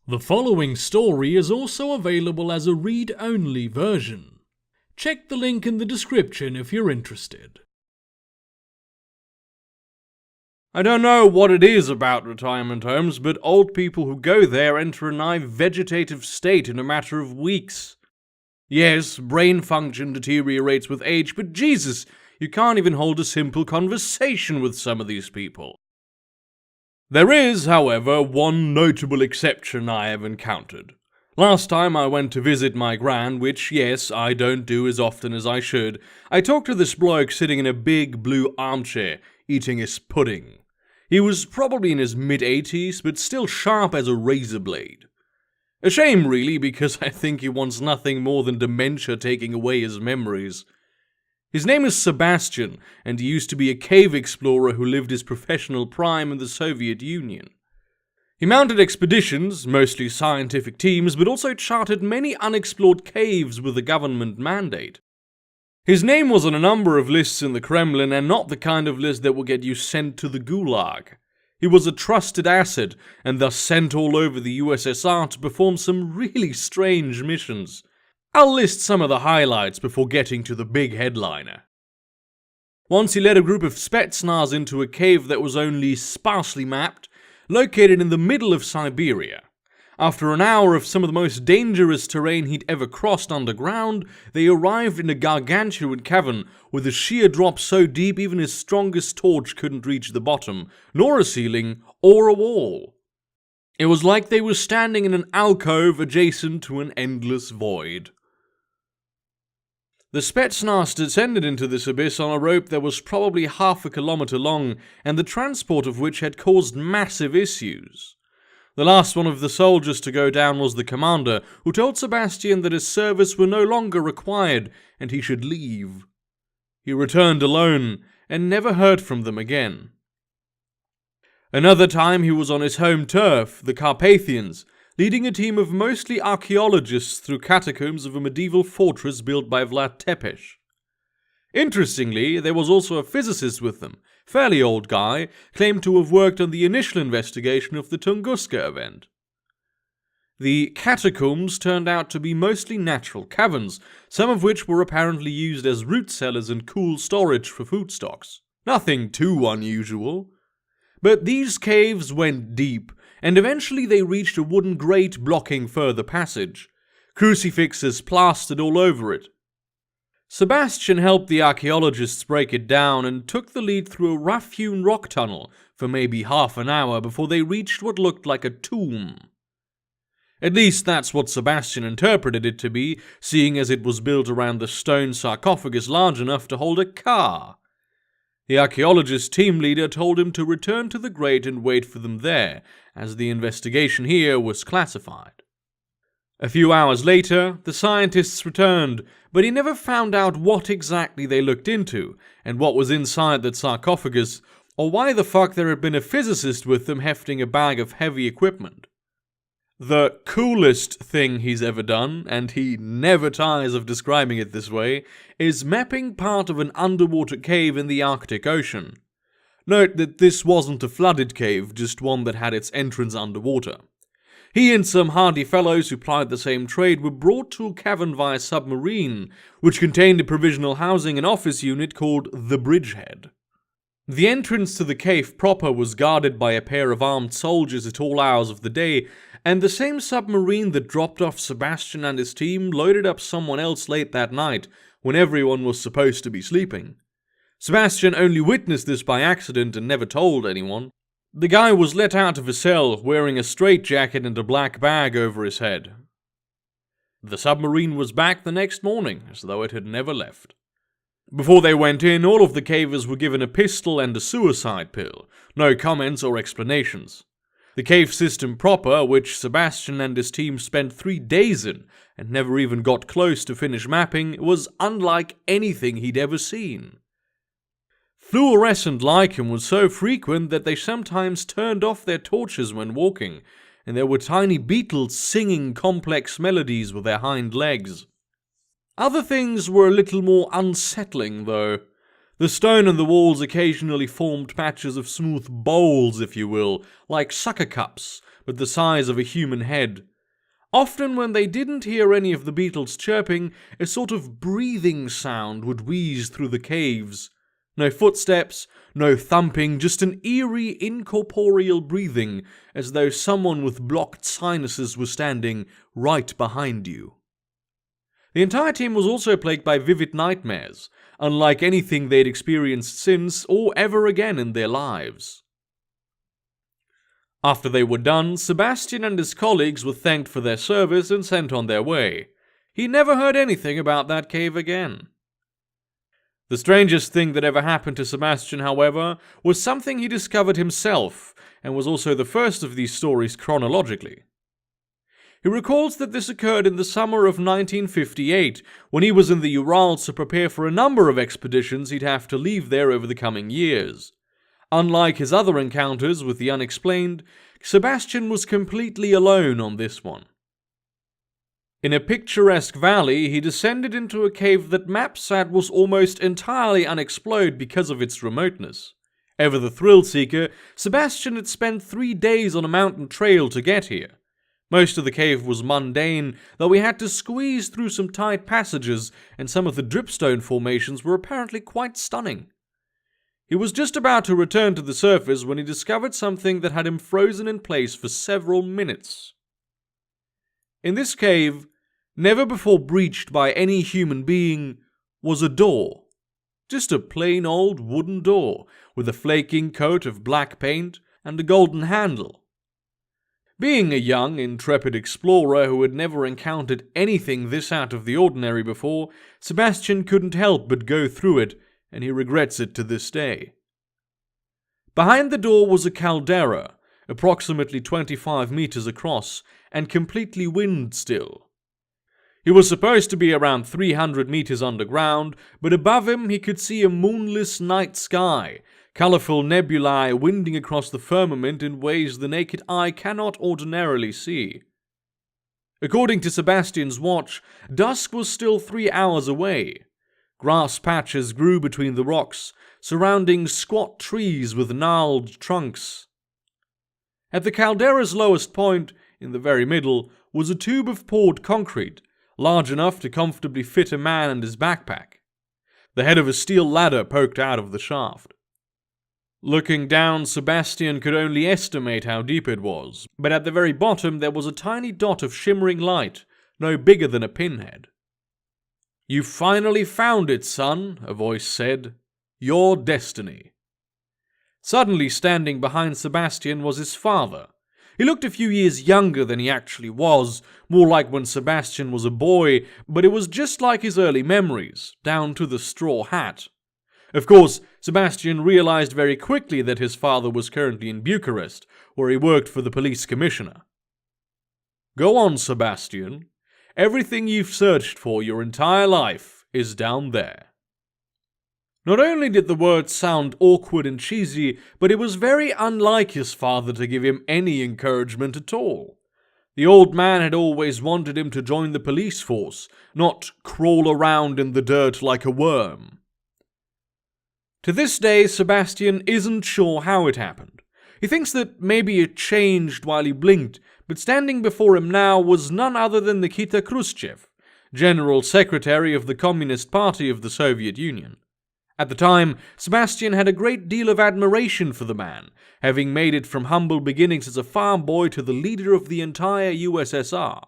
The following story is also available as a read-only version. Check the link in the description if you're interested. I don't know what it is about retirement homes, but old people who go there enter a nigh vegetative state in a matter of weeks. Yes, brain function deteriorates with age, but Jesus, you can't even hold a simple conversation with some of these people. There is, however, one notable exception I have encountered. Last time I went to visit my gran, which, yes, I don't do as often as I should, I talked to this bloke sitting in a big blue armchair, eating his pudding. He was probably in his mid-80s, but still sharp as a razor blade. A shame, really, because I think he wants nothing more than dementia taking away his memories. His name is Sebastien, and he used to be a cave explorer who lived his professional prime in the Soviet Union. He mounted expeditions, mostly scientific teams, but also charted many unexplored caves with a government mandate. His name was on a number of lists in the Kremlin, and not the kind of list that will get you sent to the Gulag. He was a trusted asset, and thus sent all over the USSR to perform some really strange missions. I'll list some of the highlights before getting to the big headliner. Once he led a group of Spetsnaz into a cave that was only sparsely mapped, located in the middle of Siberia. After an hour of some of the most dangerous terrain he'd ever crossed underground, they arrived in a gargantuan cavern with a sheer drop so deep even his strongest torch couldn't reach the bottom, nor a ceiling or a wall. It was like they were standing in an alcove adjacent to an endless void. The Spetsnaz descended into this abyss on a rope that was probably half a kilometer long, and the transport of which had caused massive issues. The last one of the soldiers to go down was the commander, who told Sebastien that his service were no longer required, and he should leave. He returned alone, and never heard from them again. Another time he was on his home turf, the Carpathians, leading a team of mostly archaeologists through catacombs of a medieval fortress built by Vlad Tepes. Interestingly, there was also a physicist with them, fairly old guy, claimed to have worked on the initial investigation of the Tunguska event. The catacombs turned out to be mostly natural caverns, some of which were apparently used as root cellars and cool storage for food stocks. Nothing too unusual. But these caves went deep, and eventually they reached a wooden grate blocking further passage, crucifixes plastered all over it. Sebastien helped the archaeologists break it down and took the lead through a rough-hewn rock tunnel for maybe half an hour before they reached what looked like a tomb. At least that's what Sebastien interpreted it to be, seeing as it was built around the stone sarcophagus large enough to hold a car. The archaeologist team leader told him to return to the grate and wait for them there, as the investigation here was classified. A few hours later, the scientists returned, but he never found out what exactly they looked into, and what was inside that sarcophagus, or why the fuck there had been a physicist with them hefting a bag of heavy equipment. The coolest thing he's ever done, and he never tires of describing it this way, is mapping part of an underwater cave in the Arctic Ocean. Note that this wasn't a flooded cave, just one that had its entrance underwater. He and some hardy fellows who plied the same trade were brought to a cavern via submarine, which contained a provisional housing and office unit called the Bridgehead. The entrance to the cave proper was guarded by a pair of armed soldiers at all hours of the day, and the same submarine that dropped off Sebastien and his team loaded up someone else late that night, when everyone was supposed to be sleeping. Sebastien only witnessed this by accident and never told anyone. The guy was let out of his cell, wearing a straitjacket and a black bag over his head. The submarine was back the next morning, as though it had never left. Before they went in, all of the cavers were given a pistol and a suicide pill. No comments or explanations. The cave system proper, which Sebastien and his team spent 3 days in, and never even got close to finish mapping, was unlike anything he'd ever seen. Fluorescent lichen was so frequent that they sometimes turned off their torches when walking, and there were tiny beetles singing complex melodies with their hind legs. Other things were a little more unsettling, though. The stone and the walls occasionally formed patches of smooth bowls, if you will, like sucker cups, but the size of a human head. Often when they didn't hear any of the beetles chirping, a sort of breathing sound would wheeze through the caves. No footsteps, no thumping, just an eerie, incorporeal breathing, as though someone with blocked sinuses was standing right behind you. The entire team was also plagued by vivid nightmares, unlike anything they'd experienced since or ever again in their lives. After they were done, Sebastien and his colleagues were thanked for their service and sent on their way. He never heard anything about that cave again. The strangest thing that ever happened to Sebastien, however, was something he discovered himself, and was also the first of these stories chronologically. He recalls that this occurred in the summer of 1958, when he was in the Urals to prepare for a number of expeditions he'd have to leave there over the coming years. Unlike his other encounters with the unexplained, Sebastien was completely alone on this one. In a picturesque valley, he descended into a cave that maps said was almost entirely unexplored because of its remoteness. Ever the thrill-seeker, Sebastien had spent 3 days on a mountain trail to get here. Most of the cave was mundane, though we had to squeeze through some tight passages, and some of the dripstone formations were apparently quite stunning. He was just about to return to the surface when he discovered something that had him frozen in place for several minutes. In this cave, never before breached by any human being, was a door. Just a plain old wooden door, with a flaking coat of black paint and a golden handle. Being a young, intrepid explorer who had never encountered anything this out of the ordinary before, Sebastien couldn't help but go through it, and he regrets it to this day. Behind the door was a caldera, approximately 25 meters across, and completely wind-still. He was supposed to be around 300 meters underground, but above him he could see a moonless night sky, colorful nebulae winding across the firmament in ways the naked eye cannot ordinarily see. According to Sebastien's watch, dusk was still 3 hours away. Grass patches grew between the rocks, surrounding squat trees with gnarled trunks. At the caldera's lowest point, in the very middle, was a tube of poured concrete, large enough to comfortably fit a man and his backpack. The head of a steel ladder poked out of the shaft. Looking down, Sebastien could only estimate how deep it was, but at the very bottom there was a tiny dot of shimmering light, no bigger than a pinhead. "You finally found it, son," a voice said. "Your destiny." Suddenly standing behind Sebastien was his father. He looked a few years younger than he actually was, more like when Sebastien was a boy, but it was just like his early memories, down to the straw hat. Of course, Sebastien realized very quickly that his father was currently in Bucharest, where he worked for the police commissioner. "Go on, Sebastien. Everything you've searched for your entire life is down there." Not only did the words sound awkward and cheesy, but it was very unlike his father to give him any encouragement at all. The old man had always wanted him to join the police force, not crawl around in the dirt like a worm. To this day, Sebastien isn't sure how it happened. He thinks that maybe it changed while he blinked, but standing before him now was none other than Nikita Khrushchev, General Secretary of the Communist Party of the Soviet Union. At the time, Sebastien had a great deal of admiration for the man, having made it from humble beginnings as a farm boy to the leader of the entire USSR.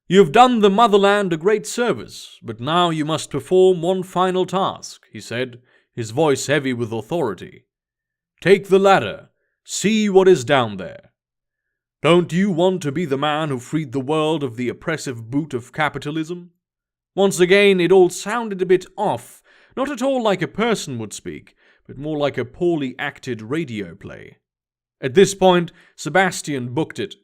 "You've done the motherland a great service, but now you must perform one final task," he said, his voice heavy with authority. "Take the ladder. See what is down there. Don't you want to be the man who freed the world of the oppressive boot of capitalism?" Once again, it all sounded a bit off, not at all like a person would speak, but more like a poorly acted radio play. At this point, Sebastien booked it.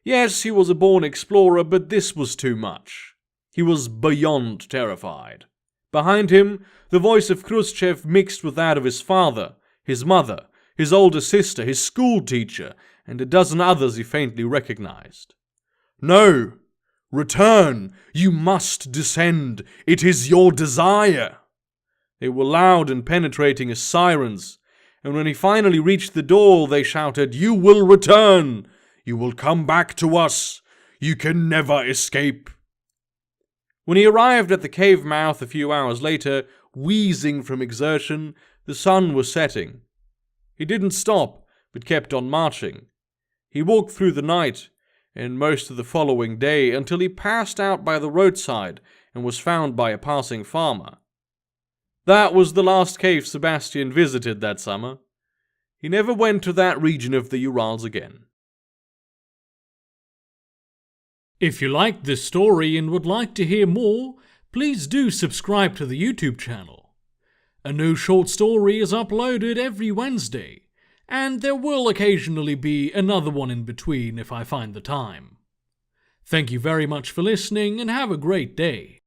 Yes, he was a born explorer, but this was too much. He was beyond terrified. Behind him, the voice of Khrushchev mixed with that of his father, his mother, his older sister, his school teacher, and a dozen others he faintly recognized. "No! Return! You must descend! It is your desire!" They were loud and penetrating as sirens, and when he finally reached the door, they shouted, "You will return! You will come back to us! You can never escape!" When he arrived at the cave mouth a few hours later, wheezing from exertion, the sun was setting. He didn't stop, but kept on marching. He walked through the night, and most of the following day, until he passed out by the roadside and was found by a passing farmer. That was the last cave Sebastien visited that summer. He never went to that region of the Urals again. If you liked this story and would like to hear more, please do subscribe to the YouTube channel. A new short story is uploaded every Wednesday, and there will occasionally be another one in between if I find the time. Thank you very much for listening and have a great day.